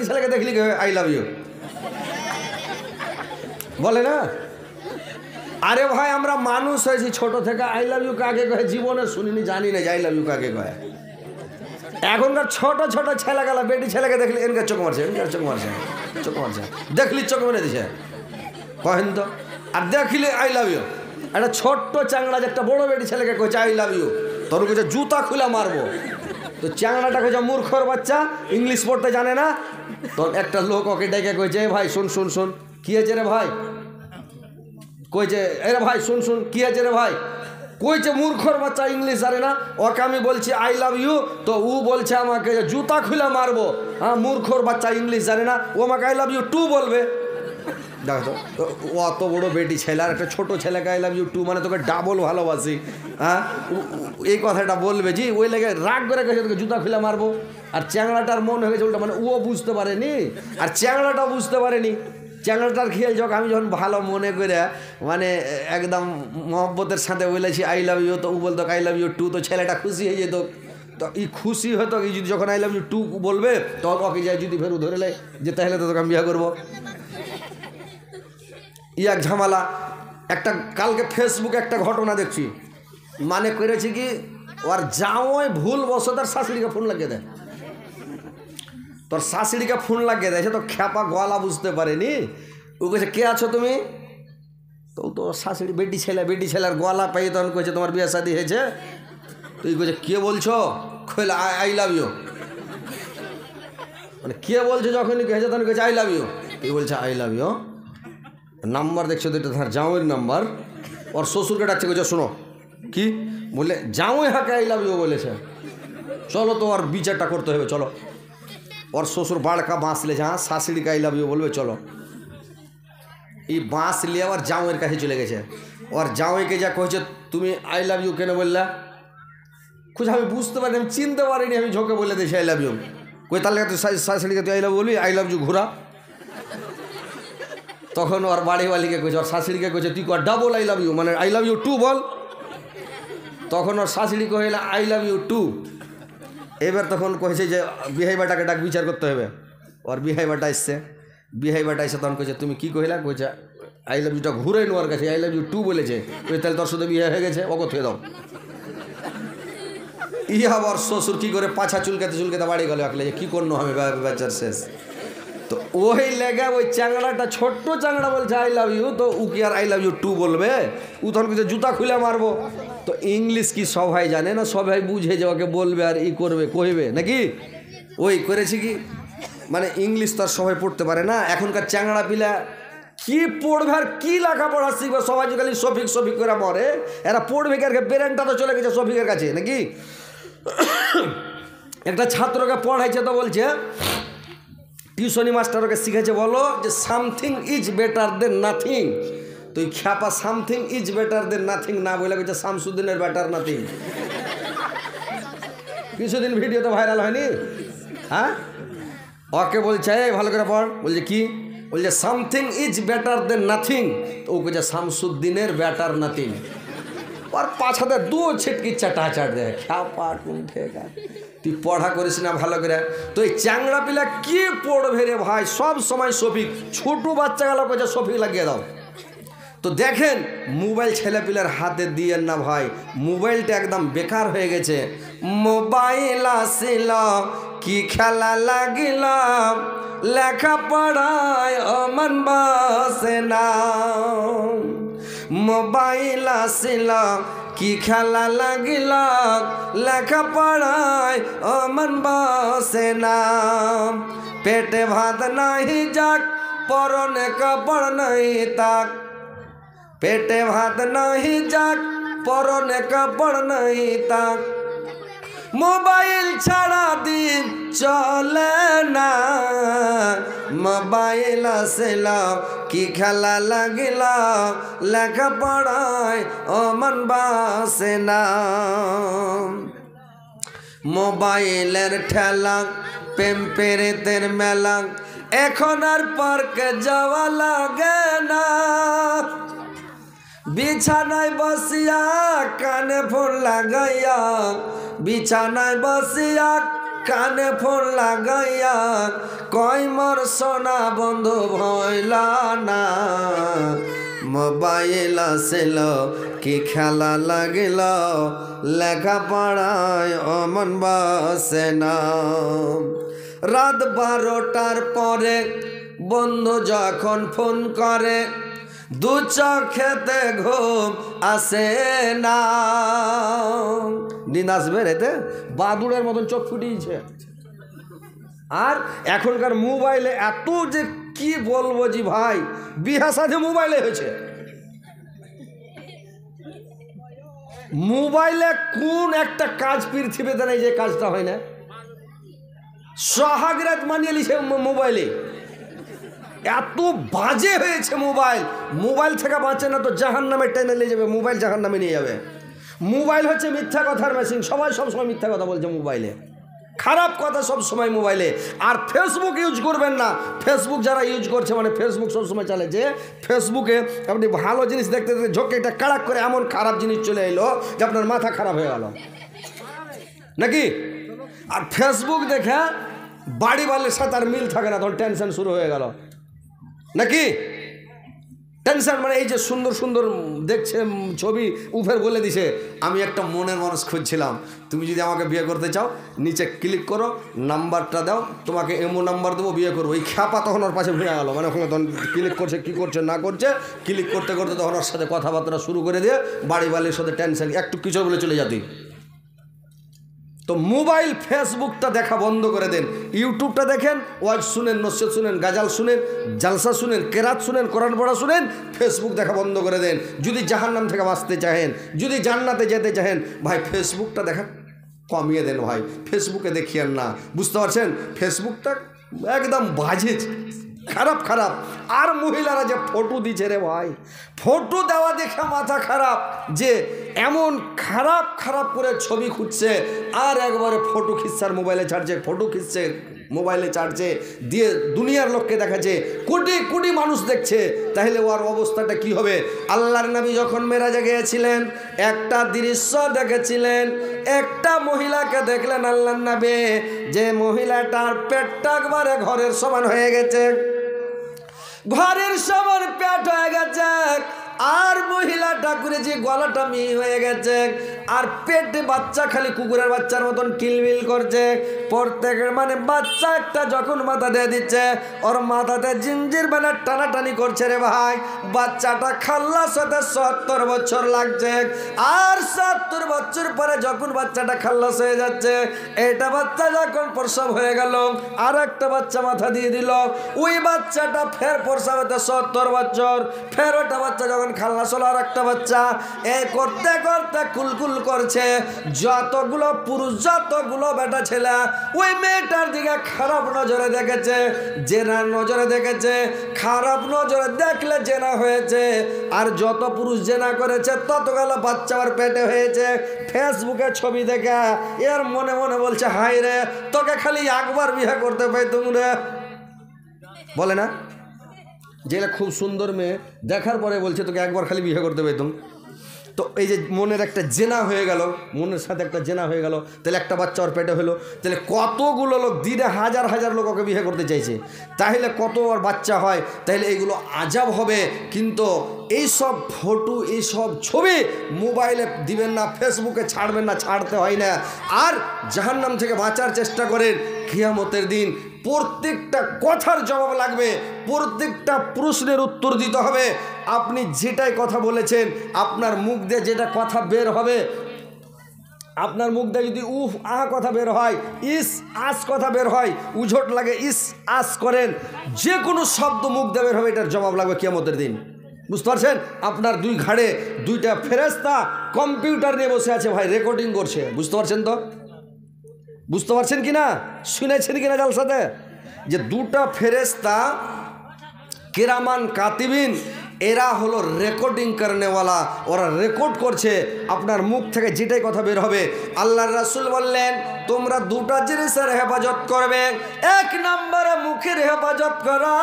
ছেলেকে দেখলি I love you বলে না। আরে ভাই আমরা মানুষ হয়েছি ছোট থেকে আই লাভ ইউ কাকে কয় জীবনে শুনিনি, জানি না যে আই লাভ ইউ কাকে কয়। এখনকার ছোট ছোট ছেলেগুলা বেটি ছেলেকে দেখলি এনকার চোখ মারছে, এনকার চোখ মারছে, চোখ মারছে, দেখলি চোখ মেরে দিছে কহেন তো। আর দেখলি আই লাভ ইউ, একটা ছোট্ট চাংড়া যে একটা বড় বেটি ছেলেকে কইছে আই লাভ ইউ, তোর কইছে জুতা খুলে মারবো। তো চ্যাংড়াটা কইছে মূর্খর বাচ্চা, ইংলিশ পড়তে জানে না। তো একটা লোক ওকে ডেকে কইছে ভাই শুন শুন শুন, কি হয়েছে রে ভাই? কইছে এরে ভাই শুন শুন, কি হয়েছে রে ভাই? কইছে মূর্খর বাচ্চা ইংলিশ জানে না, ওকে আমি বলছি আই লাভ ইউ, তো ও বলছে আমাকে জুতা খুলে মারবো। হ্যাঁ মূর্খর বাচ্চা ইংলিশ জানে না, ও আমাকে আই লাভ ইউ টু বলবে। দেখো তো অত বড় বেটি ছেলে আর একটা ছোটো ছেলেকে আই লাভ ইউ টু মানে তোকে ডাবল ভালোবাসি, হ্যাঁ এই কথাটা বলবে জি, ওই লেগে রাগ করে গেছে তোকে জুতা খুলে মারবো। আর চ্যাংড়াটার মন হয়ে গেছে উল্টা, মানে ও বুঝতে পারেনি আর চ্যাংড়াটাও বুঝতে পারেনি। চ্যাংড়াটার খেয়াল যখন আমি যখন ভালো মনে করে মানে একদম মহব্বতের সাথে বলেছি আই লাভ ইউ, তো ও বলতো আই লাভ ইউ টু, তো ছেলেটা খুশি হয়ে যেত। তো এই খুশি হতো এই যদি যখন আই লাভ ইউ টু বলবে তখন ওকে যায় যদি ফেরু ধরে লে যে তাহলে তো তোকে আমি বিয়ে করবো। এক ঝামেলা। একটা কালকে ফেসবুকে একটা ঘটনা দেখছি, মানে করেছি কি ওর যাওয়াই ভুল বসো তার শাশুড়িকে ফোন লাগিয়ে দেয়, তোর শাশুড়িকে ফোন লাগিয়ে দেয়, সে তো খ্যাপা গলা বুঝতে পারেনি। ও কেছে কে আছো তুমি? তো তোর শাশুড়ি বেটি ছেলের গলা পাই তখন কইছে তোমার বিয়ে শাদী হয়েছে? তুই কইছে কে বলছো? কইলে আই লাভ ইউ। মানে কে বলছে যখনই হয়েছে তখন কইছে আই লাভ ইউ। তুই বলছে আই লাভ ইউ, নাম্বার দেখছো তো এটা তার জামাইয়ের নাম্বার। ওর শ্বশুরকে ডাকছে কইছে শোনো কি বললে, জামাই হাকে আই লাভ ইউ বলেছে, চলো তো ওর বিচারটা করতে হবে চলো। ওর শ্বশুর বাড়কা বাঁশ লেছে, হ্যাঁ শাশুড়িকে আই লাভ ইউ বলবে চলো। এই বাঁশ নিয়ে আবার জামাইয়ের কাছে চলে গেছে। ওর জামাইকে যা কইছে তুমি আই লাভ ইউ কেন বললা? খুঁজে আমি বুঝতে পারিনি, আমি চিনতে পারিনি, আমি ঝোঁকে বলে দিয়েছি আই লাভ ইউ। কই তাহলে তুই শাশুড়িকে তুই আই লাভ বলবি, আই লাভ ইউ ঘুরা। তখন ওর বাড়িওয়ালিকে কইছে, ওর শাশুড়িকে কইছে তুই কর ডাবল আই লাভ ইউ, মানে আই লাভ ইউ টু বল। তখন ওর শাশুড়ি কহিলা আই লাভ ইউ টু। এবার তখন কইছে যে বিহাইবাটাকে ডাক বিচার করতে হবে। ওর বিহাইবাটা এসছে, তখন কইছে তুমি কি কহিলা? কইছে আই লাভ ইউটা ঘুরে নো ওর কাছে, আই লাভ ইউ টু বলেছে। ওই তাহলে তোর সাথে বিয়ে হয়ে গেছে, ওকে থুয়ে দাও। আবার শ্বশুর কি করে পাছা চুলকাতে বাড়ি গেল, একলে কি করলো আমি বেচার শেষ। তো ওই লেগে ওই চ্যাংড়াটা ছোট্ট চ্যাংড়া বলছে আই লাভ ইউ, তো ও কি আর আই লাভ ইউ টু বলবে? ও তখন কিছু জুতা খুলে মারবো। তো ইংলিশ কি সবাই জানে না? সবাই বুঝে যে ওকে বলবে আর ই করবে কইবে নাকি? ওই করেছি কি মানে ইংলিশ তো আর সবাই পড়তে পারে না। এখনকার চ্যাংড়া পিলা কি পড়বে আর কি লেখাপড়া শিখবে? সবাই যে খালি সফিক করে মরে, এরা পড়বে কি? আর ব্রেনটা তো চলে গেছে সফিকের কাছে নাকি। একটা ছাত্রকে পড়াইছে তো বলছে টিউশনি মাস্টার ওকে শিখেছে বলো যে something is better than nothing. তুই খ্যাপা something is better than nothing না বলে গেছে শামসুদ্দিনের বেটার নাথিং। কিছুদিন ভিডিওতে ভাইরাল হয়নি? হ্যাঁ ওকে বলছে এই ভালো করে পড়, বলছে কি? বলছে something is better than nothing. তো ও কেছে শামসুদ্দিনের বেটার নাথিং। ওর পাছাতে দু ছিটকি চাটা দেয় খ্যাপা টুঠে গা। তুই পড়া করিস না ভালো করে, তো এই চ্যাংড়া পিলা কি পড়বে রে ভাই? সব সময় সফিক, ছোটো বাচ্চা গেল কইছে সফিক লাগিয়ে দাও। তো দেখেন মোবাইল ছেলেপিলার হাতে দিয়েন না ভাই, মোবাইলটা একদম বেকার হয়ে গেছে। মোবাইল আসিল কি খেলা লাগিলাম, লেখাপড়ায় অমন বসে না। মোবাইল আসিল কি খেলা লাগিলাম, লেখাপড়ায় অমন বসে না। পেটে ভাত নাহি যাক, পরনে কাপড় নাই তাক। পেটে ভাত নাহি যাক, পরনে কাপড় নাই তাক। মোবাইল ছাড়া দিন চলে না। মোবাইল আসিল কি খেলা লাগিল, লেখাপড়ায় অমন বসে না। মোবাইলের ঠেলা প্রেম পেরেতের মেলা, এখন আর পার্কে যাওয়া লাগে না। বিছানায় বসিয়া কানে ফোন লাগাইয়া, বিছানায় বসিয়া কানে ফোন লাগাইয়া কয় মোর সোনা বন্ধু ভইলা না, মোবাইল আসিল কি খেলা লাগিল, লেখাপড়ায় অমন বসে না। রাত 12টার পরে বন্ধু যখন ফোন করে, দু চোখেতে ঘুম আসে না। দিন আসবে রেতে বাদুড়ের মতন চোখ ফুটিয়েছে। আর এখনকার মোবাইলে এত যে কি বলবো জি ভাই, বিহা সাথে মোবাইলে হয়েছে। মোবাইলে কোন একটা কাজ পৃথিবীতে নেই যে কাজটা হয় না। সোহাগরাত মানিয়ে লিছে মোবাইলে। এত বাজে হয়েছে মোবাইল। মোবাইল থেকে বাঁচে না তো জাহান্নামে টেনে নিয়ে যাবে, মোবাইল জাহান্নামে নিয়ে যাবে। মোবাইল হচ্ছে মিথ্যা কথার মেশিন। সবাই সবসময় মিথ্যা কথা বলছে মোবাইলে, খারাপ কথা সব সময় মোবাইলে। আর ফেসবুক ইউজ করবেন না। ফেসবুক যারা ইউজ করছে মানে ফেসবুক সবসময় চলে যে ফেসবুকে আপনি ভালো জিনিস দেখতে দেখতে ঝোঁকে এটা কাড়াক করে এমন খারাপ জিনিস চলে এলো যে আপনার মাথা খারাপ হয়ে গেল নাকি। আর ফেসবুক দেখে বাড়ি বাড়ির সাথে আর মিল থাকে না, তখন টেনশন শুরু হয়ে গেল নাকি। টেনশন মানে এই যে সুন্দর সুন্দর দেখছে ছবি উফের বলে দিছে, আমি একটা মনের মানুষ খুঁজছিলাম, তুমি যদি আমাকে বিয়ে করতে চাও নিচে ক্লিক করো, নাম্বারটা দাও, তোমাকে এমন নাম্বার দেবো, বিয়ে করবো। ওই খ্যাপা তখন ওর পাশে ভেঙে গেল, মানে ওখানে তখন ক্লিক করছে কী করছে না করছে, ক্লিক করতে করতে তখন ওর সাথে কথাবার্তা শুরু করে দিয়ে বাড়ি বাড়ির সাথে টেনশন একটু কিছু বলে চলে যাতি। তো মোবাইল ফেসবুকটা দেখা বন্ধ করে দেন, ইউটিউবটা দেখেন, ওয়াজ শুনেন, নসিহত শুনেন, গাজাল শুনেন, জালসা শুনেন, কেরাত শুনেন, কোরআন পড়া শুনেন, ফেসবুক দেখা বন্ধ করে দেন। যদি জাহান্নাম থেকে বাঁচতে চাহেন, যদি জান্নাতে যেতে চাহেন, ভাই ফেসবুকটা দেখা কমিয়ে দেন ভাই, ফেসবুকে দেখিয়েন না। বুঝতে পারছেন? ফেসবুকটা একদম বাজে, খারাপ খারাপ। আর মহিলারা যে ফটো দিচ্ছে রে ভাই, ফটো দেওয়া দেখে মাথা খারাপ, যে এমন খারাপ খারাপ করে ছবি খুঁজছে আর একবারে ফটো খিচ্ছে আর মোবাইলে ছাড়ছে, ফটো খিচ্ছে মোবাইলে ছাড়ছে, দিয়ে দুনিয়ার লোককে দেখাচ্ছে, কোটি কোটি মানুষ দেখছে। তাহলে ওর অবস্থাটা কি হবে? আল্লাহর নবী যখন মেরাজে গিয়েছিলেন একটা দৃশ্য দেখেছিলেন, একটা মহিলাকে দেখলেন আল্লাহর নবী, যে মহিলাটার পেটটা একবারে ঘরের সমান হয়ে গেছে, ঘরের সমান পেট হয়ে গেছে, আর মহিলাটা করে যে গলাটা মিহি হয়ে গেছে, আর পেটে বাচ্চা খালি কুকুরের বাচ্চার মতন কিলবিল করছে। প্রত্যেকের মানে বাচ্চা একটা যখন মাথা দিয়ে দিচ্ছে, ওর মাথাতে জিঞ্জির বেলা টানাটানি করছে রে ভাই। বাচ্চাটা খাল্লাস হতে 70 বছর লাগছে, আর 70 বছর পরে যখন বাচ্চাটা খাল্লাস হয়ে যাচ্ছে, এটা বাচ্চা যখন প্রসব হয়ে গেল, আর একটা বাচ্চা মাথা দিয়ে দিল, ওই বাচ্চাটা ফের প্রসব হতে 70 বছর, ফের ওটা বাচ্চা যখন খাল্লাস হলো, আর একটা বাচ্চা, এই করতে করতে কুলকুল করছে। যতগুলো পুরুষ, যতগুলো বেটা ছেলে ওই মেয়েটার দিকে খারাপ নজরে দেখেছে, জেনার নজরে দেখেছে, খারাপ নজরে দেখলে জেনা হয়েছে। আর যত পুরুষ জেনা করেছে ততগুলো বাচ্চা আর পেটে হয়েছে। ফেসবুকে ছবি দেখে এর মনে মনে বলছে, হাই রে, তোকে খালি একবার বিয়ে করতে পাইতুম রে, বলে না? যেটা খুব সুন্দর মেয়ে দেখার পরে বলছে তোকে একবার খালি বিয়ে করতে পাইতুম। তো এই যে মনের একটা জেনা হয়ে গেল, মনের সাথে একটা জেনা হয়ে গেল, তাহলে একটা বাচ্চা ওর পেটে হলো, তাহলে কতগুলো লোক, দিনে হাজার হাজার লোক ওকে বিয়ে করতে চাইছে, তাহলে কত ওর বাচ্চা হয়, তাহলে এইগুলো আজাব হবে। কিন্তু এইসব ফটো, এইসব ছবি মোবাইলে দিবেন না, ফেসবুকে ছাড়বেন না, ছাড়তে হয় না। আর জাহান্নাম থেকে বাঁচার চেষ্টা করেন। কিয়ামতের দিন প্রত্যেকটা কথার জবাব লাগবে, প্রত্যেকটা প্রশ্নের উত্তর দিতে হবে। আপনি যেটাই কথা বলেছেন, আপনার মুখ দিয়ে যেটা কথা বের হবে, আপনার মুখ দিয়ে যদি উফ আহ কথা বের হয়, ইস আস কথা বের হয়, উঝট লাগে, ইস আস করেন, যে কোনো শব্দ মুখ দিয়ে বের হবে, এটার জবাব লাগবে কিয়ামতের দিন। বুঝতে পারছেন? আপনার দুই ঘাড়ে দুইটা ফেরেশতা কম্পিউটার নিয়ে বসে আছে ভাই, রেকর্ডিং করছে। বুঝতে পারছেন তো? বুঝতে পারছেন কিনা? শুনেছেন কিনা জালসাতে? যে দুটা ফেরেশতা কিরামান কাতিবিন, এরা হলো রেকর্ডিং করনেওয়ালা, ওরা রেকর্ড করছে আপনার মুখ থেকে যেটাই কথা বের হবে। আল্লাহর রাসূল বললেন, তোমরা দুটা জিনিসের হেফাজত করবে। এক নম্বরে মুখের হেফাজত করো,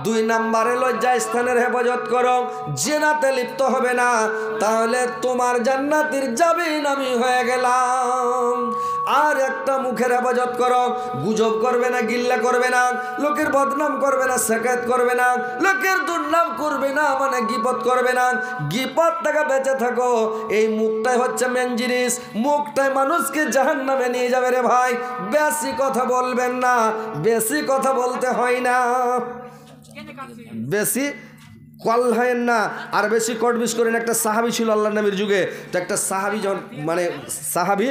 দুই নম্বরে লজ্জা স্থানের হেফাজত করো। জিনাতে লিপ্ত হবে না, তাহলে তোমার জান্নাতের জামিন আমি হয়ে গেলাম। আর একটা মুখের হেফাজত করো, গুজব করবে না, গিল্লা করবে না, লোকের বদনাম করবে না, শেকায়ত করবে না, লোকের দুর্নাম করবে না, মানে গীবত করবে না। গীবত থেকে বেঁচে থাকো। এই মুখটাই হচ্ছে মেন জিনিস, মুখটাই মানুষকে জাহান্নামে নিয়ে যাবে রে ভাই। বেশি কথা বলবেন না, বেশি কথা বলতে হয় না, বেশি কল হয় না, আর বেশি কটবিশ করেন। একটা সাহাবি ছিল আল্লাহ নবীর যুগে, তো একটা সাহাবি যখন মানে সাহাবি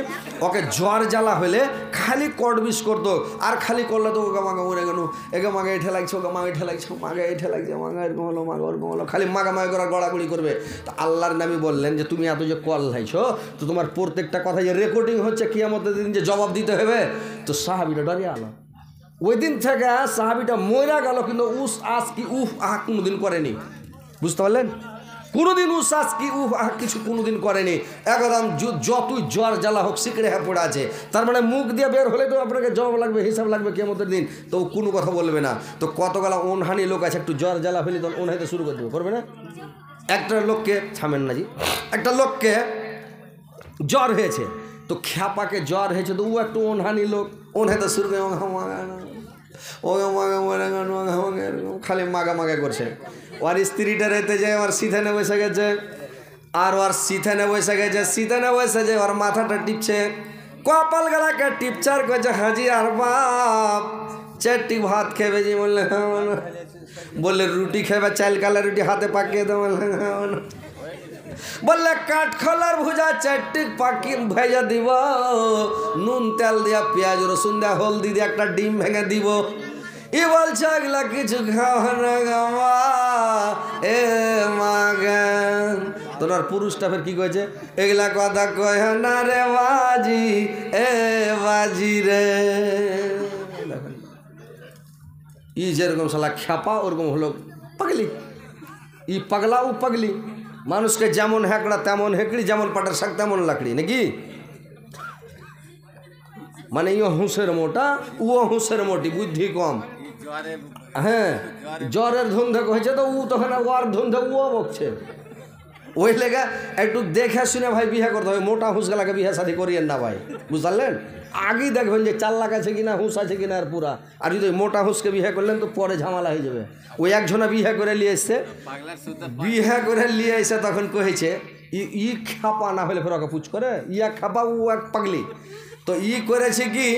ওকে জ্বর জ্বালা হলে খালি কটবিশ করতো, আর খালি করলে তো ওকে মাগা মরে গেল, একে মাগে এঠে লাগছে, ওকে মাগে এঠে লাগছে, মাগে এঠে লাগছে, মাগা এরকম হলো, মাগা ওরকম হলো, খালি মাগামাগি করা গড়াগড়ি করবে। তো আল্লাহর নবী বললেন যে তুমি এত যে কল হাইছো, তো তোমার প্রত্যেকটা কথা যে রেকর্ডিং হচ্ছে কিয়ামতের দিন যে জবাব দিতে হবে। তো সাহাবিটা ডরিয়ে আলো। ওই দিন থেকে সাহাবিটা মরা গেল, কিন্তু উস আস কি উফ আহ কোনোদিন করেনি। বুঝতে পারলেন? কোনোদিন উস আস কি উফ আহ কিছু কোনোদিন করেনি। একদম যতই জ্বর জ্বালা হোক সিকড়ে হ্যাঁ পড়ে আছে। তার মানে মুখ দিয়ে বের হলে তো আপনাকে জবাব লাগবে, হিসাব লাগবে কিয়ামতের দিন, তো কোনো কথা বলবে না। তো কতগুলা অনহানি লোক আছে, একটু জ্বর জ্বালা হলে তখন অনহাইতে শুরু করে দেবে, করবে না? একটা লোককে থামেন না জি, একটা লোককে জ্বর হয়েছে, তো খ্যাপাকে জ্বর হয়েছে, তো ও একটু অনহানি লোক, অনহাইতে শুরু করে খালি মাগা মাগা করছে। ওর স্ত্রীটা রেতে যায়, ওর সিথানে বসে গেছে, আর ওর সিথানে বসে গেছে, সিথানে বসে যে ওর মাথাটা টিপছে, কপাল গালাকে টিপচার করছে, হাজি আর বাপ চারটি ভাত খেবে জি, বললে বললে রুটি খেবে, চাল কালা রুটি হাতে পাকিয়ে দেবো, বললে কাঠখোলার ভুজা চারটি পাকি ভেজা দিব, নুন তেল দিয়া পেঁয়াজ রসুন দিয়া হলদি দিয়ে একটা ডিম ভেঙে দিব। ই বলছে এগুলা কিছু খাওয়া না গাওয়া এ মাগান। তোমার পুরুষটা ফের কি কয়েছে, এগুলা কথা কয় না রে বাজি এ বাজি রে। ই যেরকম শালা খ্যাপা ওরকম হলো পাগলি। ই পাগলা ও পাগলি, মানুষকে যেমন হ্যাকড়া তেমন হেকড়ি, যেমন পাটার শাক তেমন লাকড়ি নাকি। মানে ইও হুঁসের মোটা, ও হুঁসের মোটি, বুদ্ধি কম। হ্যাঁ, জ্বরের ধুন্ধে হয়েছে, তো ও তখন ওর ধুন্ধে ও বকছে। ওই লেগা একটু দেখে শুনে ভাই বিয়ে করতে হবে। মোটা হুঁসগুলাকে বিয়ে শাদি করিয়েন না ভাই, বুঝলেন? আগেই দেখবেন যে চাল লাখ আছে কিনা, হুঁস আছে কিনা আর পুরা। আর যদি মোটা হুঁসকে বিয়ে করলেন তো পরে ঝামেলা হয়ে যাবে। ওই একজনা বিয়ে করে নিয়ে এসছে, বিয়ে করে নিয়ে এসে তখন কহেছে ই খাপা না হলে ফের ওকে পুছ করে, ইয়া খাপা ও এক পাগলি। তো ই করেছে কি,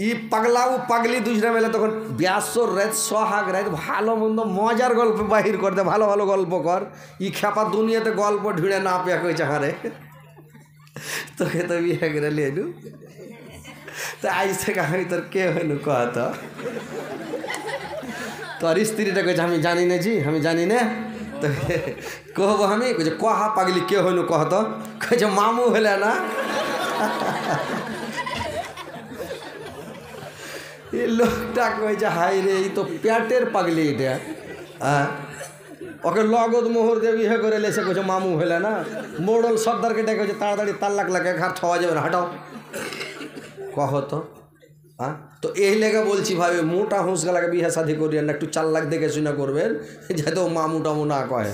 ই পাগলা ও পাগলি দুজনে মেলে তখন ব্যাসর রাত সোহাগ রাত ভালো মন্দ মজার গল্প বাহির করতে, ভালো ভালো গল্প কর। ই খেপা দুনিয়াতে গল্প ঢুঁড়ে না পেয়া কইছে হারে, তোকে তো বিয়ে করে নিয়ে নু, তো আজ থেকে আমি তোর কে হইনু কহ, তো তোর স্ত্রীটা কইছে আমি জানি না জি, আমি জানি না। তো কহবো আমি, কইছে কহা পাগলি কে হইনু কহ, তো কইছে মামু হলে না। এই লোকটা কইছে হাই রে, এই তো পেটের পাগলি এটা। হ্যাঁ, ওকে লগদ মোহর দিয়ে বিয়ে করে লেসে কইছে মামু হলে না। মোড়ল সর্দারকে ডেকে কইছে তাড়াতাড়ি তাল্লাক লাগে, ঘাট ঠওয়া যাবে না, হাঁটাও কহ তো। হ্যাঁ, তো এই লেগে বলছি ভাই, মোটা হুঁসগুলাকে বিয়ে শাদি করিয়েন না, একটু 4 লাখ দেখে শুনে করবেন, যেহেতু মামু টামু না কয়।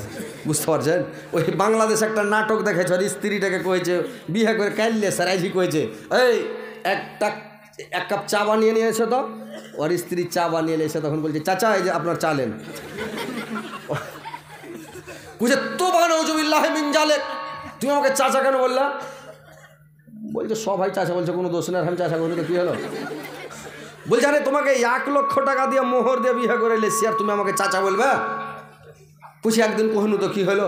বুঝতে পারছেন? ওই বাংলাদেশ একটা নাটক দেখেছে, আর স্ত্রীটাকে কয়েছে বিয়ে করে কাইলে স্যারাইজি কয়েছে, এই এক কাপ চা বানিয়ে নিয়ে এসে, তো ওর স্ত্রী চা বানিয়ে এসে তখন বলছে চাচা এই যে আপনার চা নেন। বুঝে তো বানাউজুবিল্লাহ মিন জালেক, তুমি আমাকে চাচা কেন বললা? বলছে সবাই চাচা বলছে, কোনো দোষ নেই, আমি চাচা করবো তো কী হলো? বলছে আরে তোমাকে 1 লক্ষ টাকা দিয়ে মোহর দিয়ে বিয়ে করে লেছি, আর তুমি আমাকে চাচা বলবে? পুছি একদিন কহনু তো কি হলো?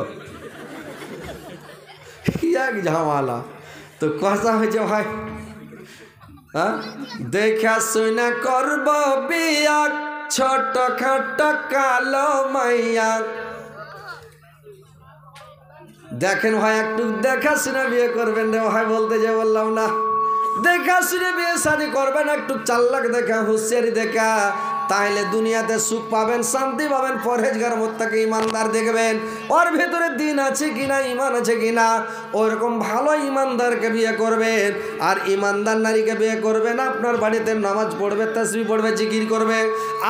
এক ঝামেলা। তো কথা হয়েছে ভাই, হ্যাঁ, দেখা শুনে করব বিয়া, ছোট খাট কালো মাইয়া। দেখেন ভাই, একটু দেখা শুনে বিয়ে করবেন রে ভাই, বলতে যে বললাম না, দেখা শুনে বিয়ে শাদি করবেন, একটু 4 লাখ দেখা হুঁশিয়ারি দেখা তাহলে দুনিয়াতে সুখ পাবেন, শান্তি পাবেন। পরহেজগার মুত্তাকি ইমানদার দেখবেন ওর ভেতরে দিন আছে কিনা, ইমান আছে কিনা। ওরকম ভালো ইমানদারকে বিয়ে করবেন, আর ইমানদার নারীকে বিয়ে করবেন। আপনার বাড়িতে নামাজ পড়বে, তাসবিহ পড়বে, জিকির করবে।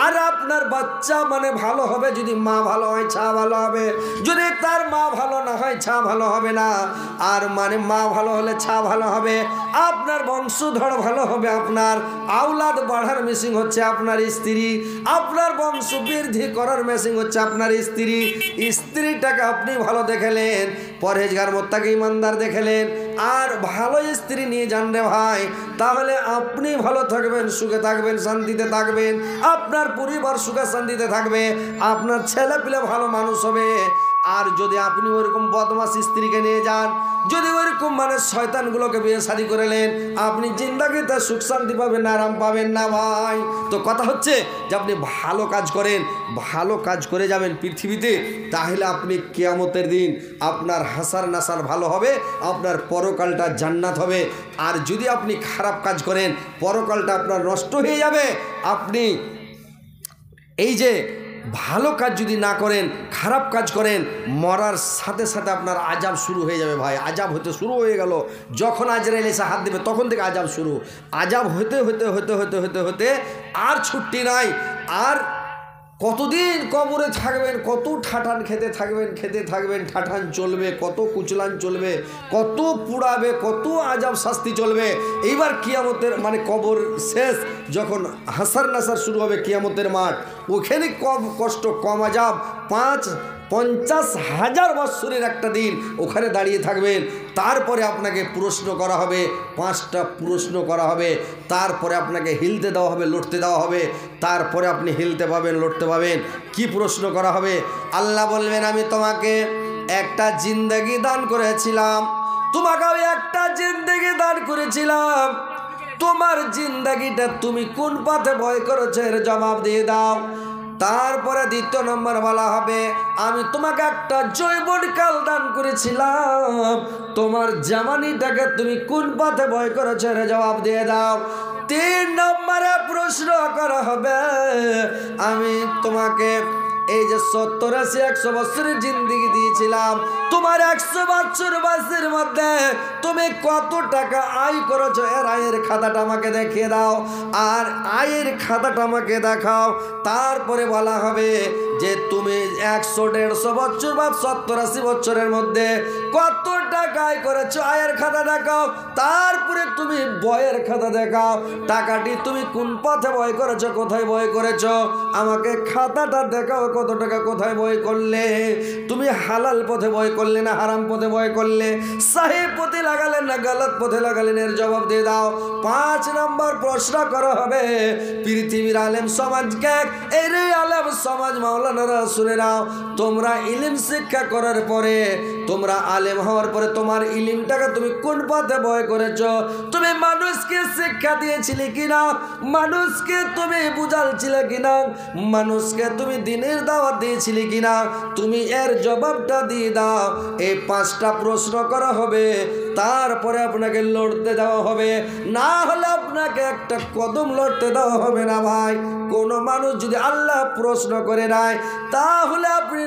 আর আপনার বাচ্চা মানে ভালো হবে যদি মা ভালো হয়, ছা ভালো হবে। যদি তার মা ভালো না হয়, ছা ভালো হবে না। আর মানে মা ভালো হলে ছা ভালো হবে, আপনার বংশধর ভালো হবে। আপনার আওলাদ বাড়ার মেশিন হচ্ছে আপনার স্ত্রী, আপনার বংশ বৃদ্ধি করার মেশিন হচ্ছে আপনার স্ত্রী। স্ত্রীটাকে আপনি ভালো দেখলেন, পরহেজগার মুত্তাকি ইমানদার দেখলেন, আর ভালো স্ত্রী নিয়ে যান রে ভাই, তাহলে আপনি ভালো থাকবেন, সুখে থাকবেন, শান্তিতে থাকবেন। আপনার পরিবার সুখে শান্তিতে থাকবে, আপনার ছেলে পিলে ভালো মানুষ হবে। আর যদি আপনি ওইরকম বদমাস স্ত্রীকে নিয়ে যান, যদি ওইরকম মানে শয়তানগুলোকে বিয়ে শাদী করলেন, আপনি জিন্দাগিতে সুখ শান্তি পাবেন না, আরাম পাবেন না ভাই। তো কথা হচ্ছে যে আপনি ভালো কাজ করেন, ভালো কাজ করে যাবেন পৃথিবীতে, তাহলে আপনি কিয়ামতের দিন আপনার হাসার নাসার ভালো হবে, আপনার পরকালটা জান্নাত হবে। আর যদি আপনি খারাপ কাজ করেন, পরকালটা আপনার নষ্ট হয়ে যাবে। আপনি এই যে ভালো কাজ যদি না করেন, খারাপ কাজ করেন, মরার সাথে সাথে আপনার আজাব শুরু হয়ে যাবে ভাই। আজাব হতে শুরু হয়ে গেল, যখন আজরাইল এসে হাত দেবে তখন থেকে আজাব শুরু। আজাব হতে হতে হতে হতে হতে হতে আর ছুটি নাই। আর কতদিন কবরে থাকবেন, কত ঠাঠান খেতে থাকবেন, ঠাঠান চলবে, কত কুচলান চলবে, কত পুড়াবে, কত আজাব শাস্তি চলবে। এইবার কিয়ামতের মানে কবর শেষ, যখন হাসার নাসার শুরু হবে, কিয়ামতের মাঠ, ওখানে কম কষ্ট, কম আজাব। 50,000 বৎসরের একটা দিন ওখানে দাঁড়িয়ে থাকবেন। তারপরে আপনাকে প্রশ্ন করা হবে, 5টা প্রশ্ন করা হবে। তারপরে আপনাকে হিলতে দেওয়া হবে, লড়তে দেওয়া হবে। তারপরে আপনি হিলতে পাবেন, লড়তে পাবেন। কি প্রশ্ন করা হবে? আল্লাহ বলবেন, আমি তোমাকে একটা জিন্দেগি দান করেছিলাম, তোমাকে আমি একটা জিন্দেগি দান করেছিলাম। তোমার জিন্দেগিটা তুমি কোন পথে ভয় করেছো এর জবাব দিয়ে দাও। তারপরে 2 নম্বর বলা হবে, আমি তোমাকে একটা যৌবনকাল দান করেছিলাম, তোমার জামানিটাকে তুমি কোন পথে ভয় করেছো এর জবাব দিয়ে দাও। 3 নম্বরে প্রশ্ন করা হবে, আমি তোমাকে এই যে 70-80-100 বছরের জিন্দেগি দিয়েছিলাম, তোমার 100 বছর বয়সের মধ্যে তুমি কত টাকা আয় করেছো এর আয়ের খাতাটা আমাকে দেখিয়ে দাও। আর আয়ের খাতাটা আমাকে দেখাও। তারপরে বলা হবে যে তুমি 100-150 বছর বা 70-80 বছরের মধ্যে কত টাকা আয় করেছো, আয়ের খাতা দেখাও। তারপরে তুমি বয়ের খাতা দেখাও, টাকাটি তুমি কোন পথে বয় করেছো, কোথায় বয় করেছো, আমাকে খাতাটা দেখাও। কত টাকা কোথায় বয় করলে, তুমি হালাল পথে বয় করলে না হারাম পথে বয় করলে, সহি পথে লাগালেন না গলত পথে লাগালেন, এর জবাব দিয়ে দাও। 5 নম্বর প্রশ্ন করা হবে, পৃথিবীর আলেম সমাজকে, এই রে আলেম সমাজ মাওলানারা শুনে নাও, তোমরা ইলম শিক্ষা করার পরে, তোমরা আলেম হওয়ার পরে তোমার ইলমটাকে তুমি কোন পথে বয় করেছো? তুমি মানুষকে শিক্ষা দিয়েছিলে কিনা, মানুষকে তুমি বুঝালছিলে কিনা, মানুষকে তুমি দিনের দাওয়াত দিয়েছিলে কিনা, তুমি এর জবাবটা দিয়ে দাও। এই 5টা প্রশ্ন করা হবে, তারপরে আপনাকে লড়তে দেওয়া হবে। না হলে আপনাকে একটা কদম লড়তে দেওয়া হবে না ভাই। কোনো মানুষ যদি আল্লাহ প্রশ্ন করে নেয়, তাহলে আপনি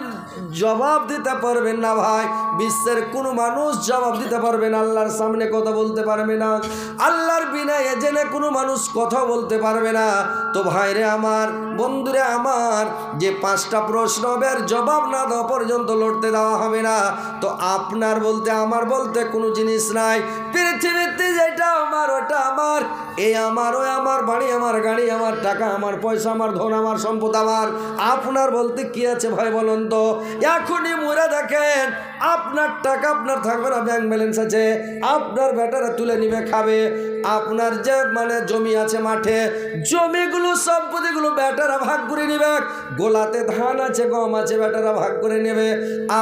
জবাব দিতে পারবেন না ভাই। বিশ্বের কোনো মানুষ জবাব দিতে পারবে না, আল্লাহর সামনে কথা বলতে পারবে না, আল্লাহর বিনা এজেনে কোনো মানুষ কথা বলতে পারবে না। তো ভাইরে আমার, বন্ধুরে আমার, যে 5টা প্রশ্ন হবে আর জবাব না দেওয়া পর্যন্ত লড়তে দেওয়া হবে না। তো আপনার বলতে আমার বলতে কোনো জিনিস নাই পৃথিবীতে। যেটা আমার ওটা আমার, এই আমার, ওই আমার, বাড়ি আমার, গাড়ি আমার, টাকা আমার, পয়সা আমার, ধন আমার, সম্পদ আমার। আপনার বলতে কি আছে ভাই বলুন তো? এখনই মরে দেখেন, আপনার টাকা আপনার থাকবে না, ব্যাংক ব্যালেন্স আছে, আপনার বেটারা তুলে নিবে, খাবে। আপনার যে মানে জমি আছে মাঠে, জমিগুলো সম্পত্তিগুলো বেটারা ভাগ করে নিবে। গোলাতে ধান আছে, গম আছে, বেটারা ভাগ করে নেবে।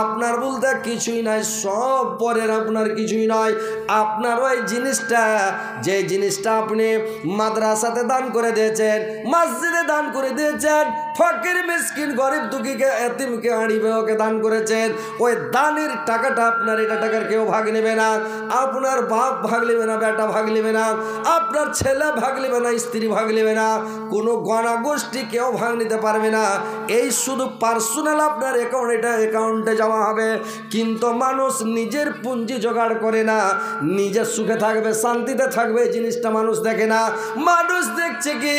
আপনার বলতে কিছুই নাই, সব পরের, আপনার কিছুই নয়। আপনার ওই জিনিসটা, যে জিনিসটা আপনি মাদ্রাসাতে দান করে দিয়েছেন, মসজিদে দান করে দিয়েছেন, ফকির মিসকিন গরিব দুঃখীকে এতিমকে আড়িবে ওকে দান করেছেন, ওই দানের টাকাটা আপনার এটা টাকার কেউ ভাগ নেবে না, আপনার বাপ ভাগ নেবে না, বেটা ভাগ নেবে না, আপনার ছেলে ভাগ নেবে না, স্ত্রী ভাগ নেবে না, কোনো গণা গোষ্ঠী কেউ ভাগ নিতে পারবে না। এই শুধু পার্সোনাল আপনার অ্যাকাউন্ট, এটা অ্যাকাউন্টে জমা হবে। কিন্তু মানুষ নিজের পুঁজি জোগাড় করে না, নিজের সুখে থাকবে, শান্তিতে থাকবে, এই জিনিসটা মানুষ দেখে না। মানুষ দেখছে কি,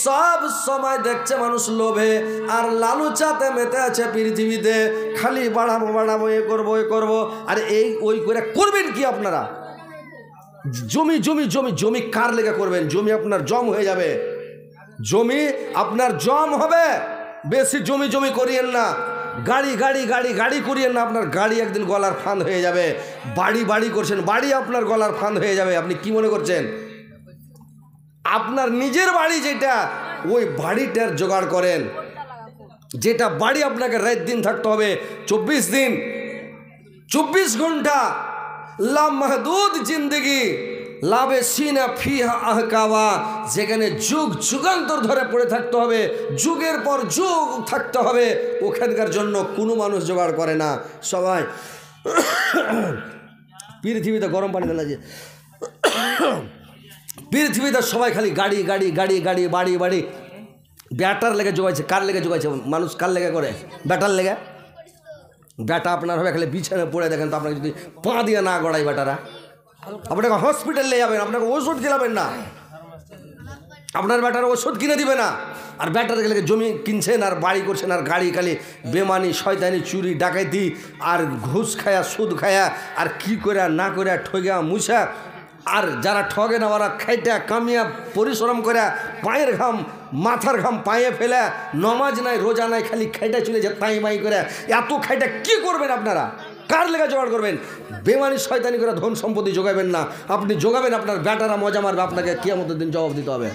সব সময় দেখছে মানুষ লোভে আর লালুচাতে মেতে আছে পৃথিবীতে, খালি বাড়াবো বাড়াবো, এ করবো এ করবো। আর এই ওই করে করবেন কি আপনারা? জমি জমি জমি জমি কার লেগে করবেন? জমি আপনার জম হয়ে যাবে, জমি আপনার জম হবে। বেশি জমি জমি করিয়েন না, গাড়ি গাড়ি গাড়ি গাড়ি করিয়েন না, আপনার গাড়ি একদিন গলার ফাঁদ হয়ে যাবে। বাড়ি বাড়ি করছেন, বাড়ি আপনার গলার ফাঁদ হয়ে যাবে। আপনি কি মনে করছেন? আপনার নিজের বাড়ি যেটা, ওই বাড়িটার জোগাড় করেন। যেটা বাড়ি আপনাকে রাত দিন থাকতে হবে, 24 দিন, 24 ঘন্টা, লামাহদুদ জিন্দগি, লাভে সিনা ফিহা আহকাওয়া, যেখানে যুগ যুগান্তর ধরে পড়ে থাকতে হবে, যুগের পর যুগ থাকতে হবে, ওখানকার জন্য কোনো মানুষ জোগাড় করে না। সবাই পৃথিবীতে গরম পানি দিলে, পৃথিবীতে সবাই খালি গাড়ি গাড়ি গাড়ি গাড়ি বাড়ি বাড়ি। ব্যাটার লেগে জোগাইছে, কার লেগে জোগাইছে? মানুষ কার লেগে করে? ব্যাটার লেগে। ব্যাটা আপনার হবে খালি বিছানে পড়ে, দেখেন তো আপনাকে যদি পা দিয়ে না গড়াই ব্যাটারা, আপনাকে হসপিটালে যাবেন, আপনাকে ওষুধ খেলাবেন না, আপনার ব্যাটার ওষুধ কিনে দিবে না। আর ব্যাটার গেলে জমি কিনছেন আর বাড়ি করছেন আর গাড়ি খালি বেমানি শয়তানি চুরি ডাকাইতি আর ঘুষ খায়া সুদ খায়া আর কি করে না করে ঠগা মুছা। আর যারা ঠগে না ওরা খাইটা কামিয়া পরিশ্রম করে পায়ের ঘাম মাথার ঘাম পায়ে ফেলে, নমাজ নাই রোজা নাই, খালি খাইটা চলে যায় তাই মাই করে। এত খাইটা কি করবেন আপনারা? কার লেগে জোগাড় করবেন? বেমানি শয়তানি করে ধন সম্পত্তি জোগাবেন না, আপনি জোগাবেন আপনার ব্যাটারা মজা মারবে, আপনাকে কিয়ামতের দিন জবাব দিতে হবে।